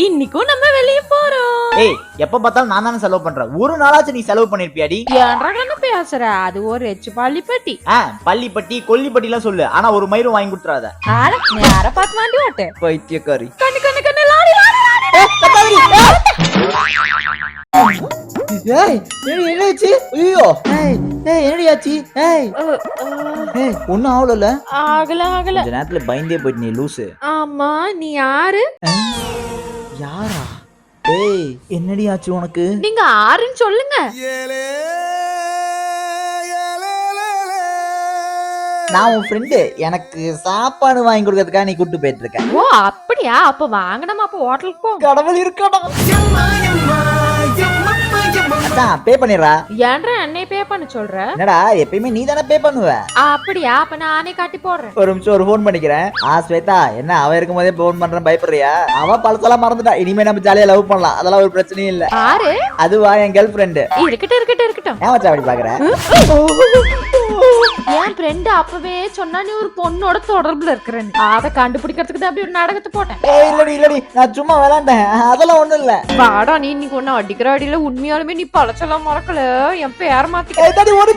இன்னைக்கும் நம்ம வெளிய போறோம். ஏய், எப்ப பார்த்தாலும் நான் தானே செலவு பண்றேன். ஒரு நாளாச்சும் நீ செலவு பண்ணிருப்பியாடி? ஏன்டா என்ன பேசுற? அது ஒரு எச்சு பள்ளிப்பட்டி. பள்ளிப்பட்டி கொல்லிப்பட்டி எல்லாம் சொல்லு, ஆனா ஒரு மயிரும் வாங்கி கொடுத்துறாத. ஆட நேரா பார்த்து மாட்டி ஓட்டு. பைத்தியக்காரி. கண்ணு கண்ணு கண்ணு லாடி லாடி ஏய், என்னாச்சு? ஐயோ, என்னடியாச்சு? ஒன்னும் ஆகல. ஆகல ஆகல. கொஞ்ச நேரத்துல பயந்தே போயிட்டு நீ லூசு. ஆமா, நீ யாரு? யாரா? ஏய், என்னடி ஆச்சு உனக்கு? நீங்க ஆறுன்னு சொல்லுங்க. நான் உன் ஃப்ரெண்டு, எனக்கு சாப்பாடு வாங்கி கொடுக்கறதுக்காக நீ கூட்டு போயிட்டு இருக்க. ஓ அப்படியா? அப்ப வாங்க நம்ம அப்ப ஹோட்டலுக்கு போ. கடவுள் இருக்கடா. அதான் பே பண்ணிடுறா. ஏன்டா என்னை பே பண்ண சொல்ற? என்னடா எப்பயுமே நீ தானே பே பண்ணுவ. அப்படியா? அப்ப நானே காட்டி போடுறேன். ஒரு நிமிஷம் ஒரு ஃபோன் பண்ணிக்கிறேன். ஸ்வேதா, என்ன அவ இருக்கும் போதே ஃபோன் பண்றேன் பயப்படுறியா? அவ பழசெல்லாம் மறந்துட்டா. இனிமே நம்ம ஜாலியா லவ் பண்ணலாம், அதெல்லாம் ஒரு பிரச்சனையும் இல்ல. ஆறு? அதுவா என் கேர்ள் ஃப்ரெண்டு. இருக்கட்டும் இருக்கட்டும் இருக்கட்டும். ஏன் வச்சா அப்படி பாக்குற? என் ஃப்ரெண்டு அப்பவே சொன்னா நீ ஒரு பொண்ணோட தொடர்புல இருக்கிறேன். அதை கண்டுபிடிக்கிறதுக்கு தான் அப்படி ஒரு நாடகத்தை போட்டேன். இல்லடி, நான் சும்மா விளையாண்டேன், அதெல்லாம் ஒண்ணும் இல்ல. வாடா, நீ இன்னைக்கு ஒண்ணு அடிக்கிற அடியில உண்மையாலுமே நீ பழச்செல்லாம் மறக்கல. என் பேர மாத்தி ஒரு